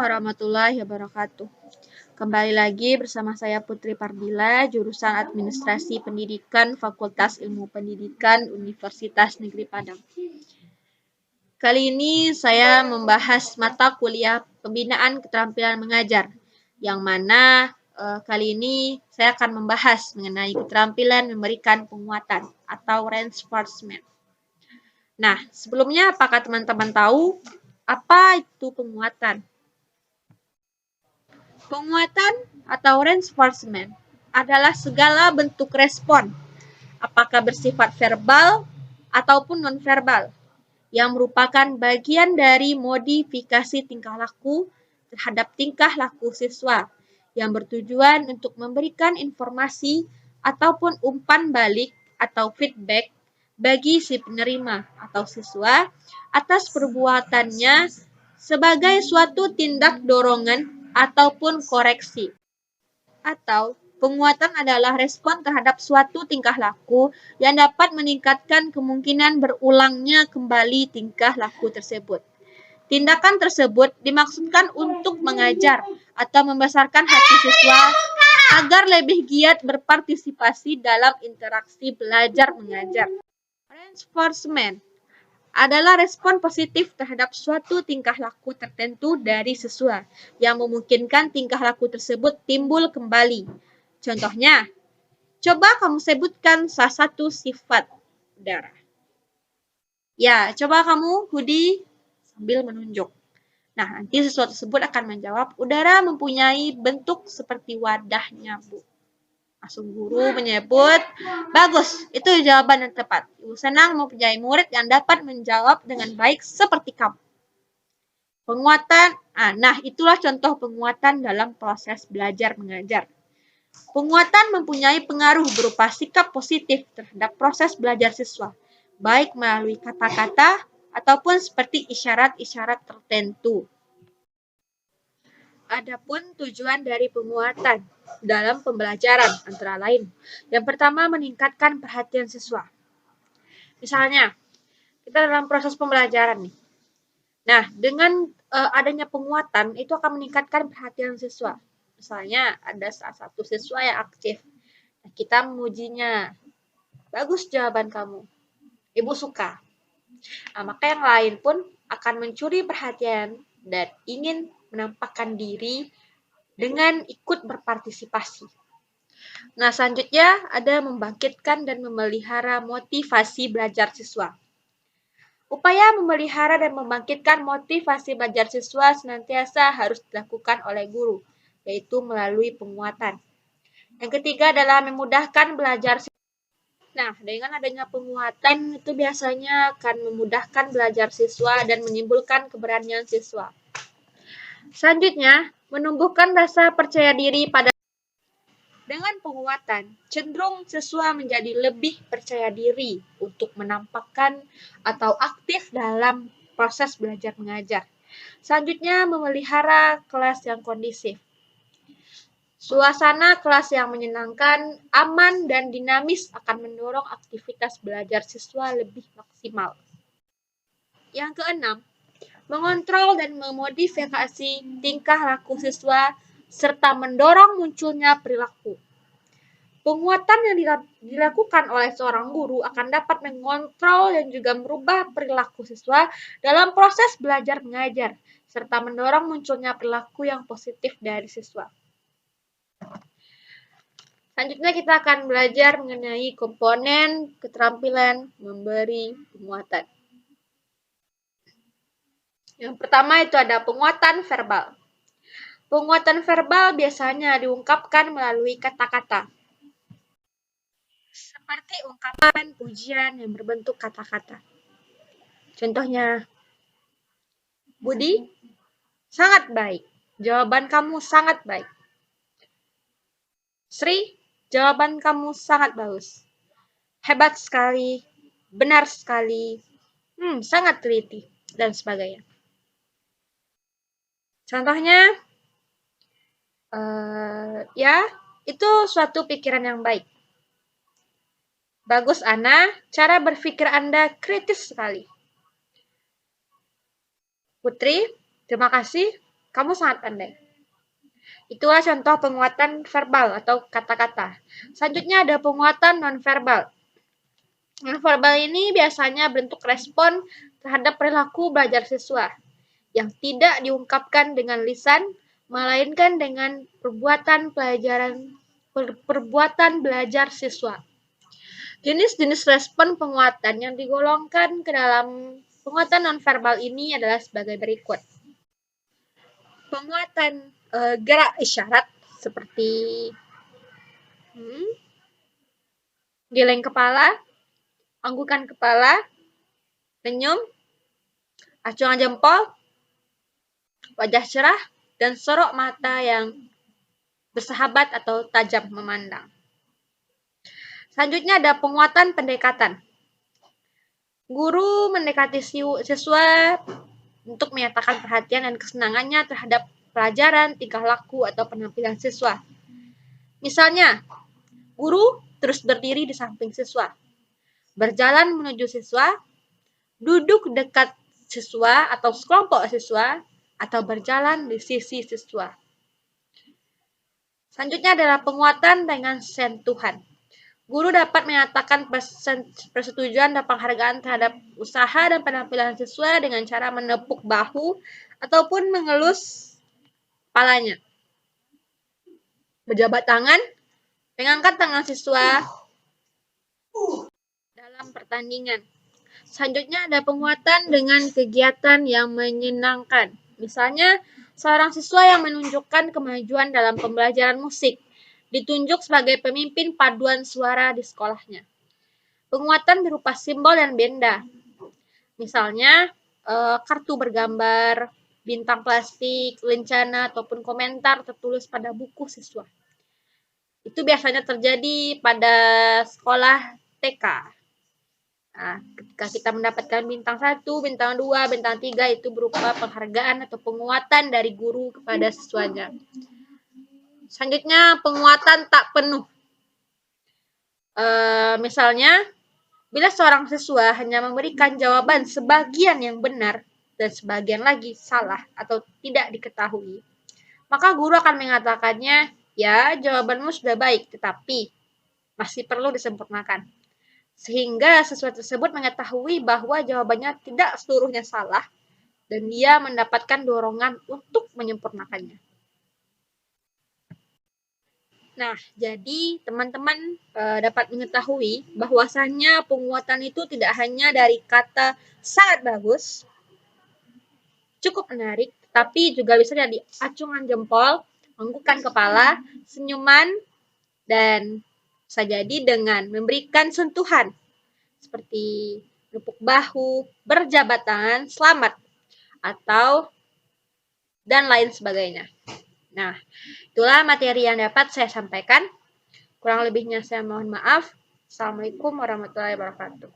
warahmatullahi wabarakatuh. Kembali lagi bersama saya Putri Pardila, jurusan Administrasi Pendidikan, Fakultas Ilmu Pendidikan, Universitas Negeri Padang. Kali ini saya membahas mata kuliah Pembinaan Keterampilan Mengajar, yang mana kali ini saya akan membahas mengenai keterampilan memberikan penguatan atau reinforcement. Nah, sebelumnya apakah teman-teman tahu apa itu penguatan? Penguatan atau reinforcement adalah segala bentuk respon, apakah bersifat verbal ataupun nonverbal, yang merupakan bagian dari modifikasi tingkah laku terhadap tingkah laku siswa, yang bertujuan untuk memberikan informasi ataupun umpan balik atau feedback bagi si penerima atau siswa atas perbuatannya sebagai suatu tindak dorongan ataupun koreksi. Atau penguatan adalah respon terhadap suatu tingkah laku yang dapat meningkatkan kemungkinan berulangnya kembali tingkah laku tersebut. Tindakan tersebut dimaksudkan untuk mengajar atau membesarkan hati siswa agar lebih giat berpartisipasi dalam interaksi belajar mengajar. Reinforcement adalah respon positif terhadap suatu tingkah laku tertentu dari siswa yang memungkinkan tingkah laku tersebut timbul kembali. Contohnya, coba kamu sebutkan salah satu sifat udara. Ya, coba kamu, Hudi, sambil menunjuk. Nah, nanti siswa tersebut akan menjawab, udara mempunyai bentuk seperti wadahnya, Bu. Langsung guru menyebut, bagus, itu jawaban yang tepat. Ibu senang mempunyai murid yang dapat menjawab dengan baik seperti kamu. Penguatan, nah itulah contoh penguatan dalam proses belajar mengajar. Penguatan mempunyai pengaruh berupa sikap positif terhadap proses belajar siswa, baik melalui kata-kata ataupun seperti isyarat-isyarat tertentu. Adapun tujuan dari penguatan dalam pembelajaran antara lain. Yang pertama, meningkatkan perhatian siswa. Misalnya, kita dalam proses pembelajaran nih. Nah, dengan adanya penguatan itu akan meningkatkan perhatian siswa. Misalnya, ada salah satu siswa yang aktif. Nah, kita memujinya. Bagus jawaban kamu. Ibu suka. Nah, maka yang lain pun akan mencuri perhatian dan ingin menampakkan diri dengan ikut berpartisipasi. Nah, selanjutnya ada membangkitkan dan memelihara motivasi belajar siswa. Upaya memelihara dan membangkitkan motivasi belajar siswa senantiasa harus dilakukan oleh guru, yaitu melalui penguatan. Yang ketiga adalah memudahkan belajar siswa. Nah, dengan adanya penguatan itu biasanya akan memudahkan belajar siswa dan menimbulkan keberanian siswa. Selanjutnya, menumbuhkan rasa percaya diri pada. Dengan penguatan, cenderung siswa menjadi lebih percaya diri untuk menampakkan atau aktif dalam proses belajar mengajar. Selanjutnya, memelihara kelas yang kondisif. Suasana kelas yang menyenangkan, aman, dan dinamis akan mendorong aktivitas belajar siswa lebih maksimal. Yang keenam, mengontrol dan memodifikasi tingkah laku siswa serta mendorong munculnya perilaku. Penguatan yang dilakukan oleh seorang guru akan dapat mengontrol dan juga merubah perilaku siswa dalam proses belajar mengajar, serta mendorong munculnya perilaku yang positif dari siswa. Selanjutnya kita akan belajar mengenai komponen keterampilan memberi penguatan. Yang pertama itu ada penguatan verbal. Penguatan verbal biasanya diungkapkan melalui kata-kata. Seperti ungkapan pujian yang berbentuk kata-kata. Contohnya, Budi, sangat baik. Jawaban kamu sangat baik. Sri, jawaban kamu sangat bagus. Hebat sekali, benar sekali, sangat teliti, dan sebagainya. Contohnya, itu suatu pikiran yang baik. Bagus, Ana. Cara berpikir Anda kritis sekali. Putri, terima kasih. Kamu sangat pandai. Itulah contoh penguatan verbal atau kata-kata. Selanjutnya ada penguatan nonverbal. Nonverbal ini biasanya bentuk respon terhadap perilaku belajar siswa yang tidak diungkapkan dengan lisan, melainkan dengan perbuatan belajar siswa. Jenis-jenis respon penguatan yang digolongkan ke dalam penguatan nonverbal ini adalah sebagai berikut. Penguatan gerak isyarat seperti geleng kepala, anggukan kepala, senyum, acungan jempol, wajah cerah, dan sorok mata yang bersahabat atau tajam memandang. Selanjutnya ada penguatan pendekatan. Guru mendekati siswa untuk menyatakan perhatian dan kesenangannya terhadap pelajaran, tingkah laku, atau penampilan siswa. Misalnya, guru terus berdiri di samping siswa, berjalan menuju siswa, duduk dekat siswa atau sekelompok siswa, atau berjalan di sisi siswa. Selanjutnya adalah penguatan dengan sentuhan. Guru dapat menyatakan persetujuan dan penghargaan terhadap usaha dan penampilan siswa dengan cara menepuk bahu ataupun mengelus kepalanya. Berjabat tangan, mengangkat tangan siswa dalam pertandingan. Selanjutnya ada penguatan dengan kegiatan yang menyenangkan. Misalnya, seorang siswa yang menunjukkan kemajuan dalam pembelajaran musik ditunjuk sebagai pemimpin paduan suara di sekolahnya. Penguatan berupa simbol dan benda. Misalnya, kartu bergambar, bintang plastik, lencana, ataupun komentar tertulis pada buku siswa. Itu biasanya terjadi pada sekolah TK. Nah, ketika kita mendapatkan bintang 1, bintang 2, bintang 3, itu berupa penghargaan atau penguatan dari guru kepada siswanya. Selanjutnya, penguatan tak penuh. Misalnya, bila seorang siswa hanya memberikan jawaban sebagian yang benar dan sebagian lagi salah atau tidak diketahui, maka guru akan mengatakannya, ya jawabanmu sudah baik, tetapi masih perlu disempurnakan. Sehingga siswa tersebut mengetahui bahwa jawabannya tidak seluruhnya salah dan dia mendapatkan dorongan untuk menyempurnakannya. Nah, jadi teman-teman dapat mengetahui bahwasannya penguatan itu tidak hanya dari kata sangat bagus, cukup menarik, tapi juga bisa dari acungan jempol, anggukan kepala, senyuman, dan bisa jadi dengan memberikan sentuhan seperti nepuk bahu, berjabat tangan, selamat, atau dan lain sebagainya. Nah, itulah materi yang dapat saya sampaikan. Kurang lebihnya saya mohon maaf. Assalamualaikum warahmatullahi wabarakatuh.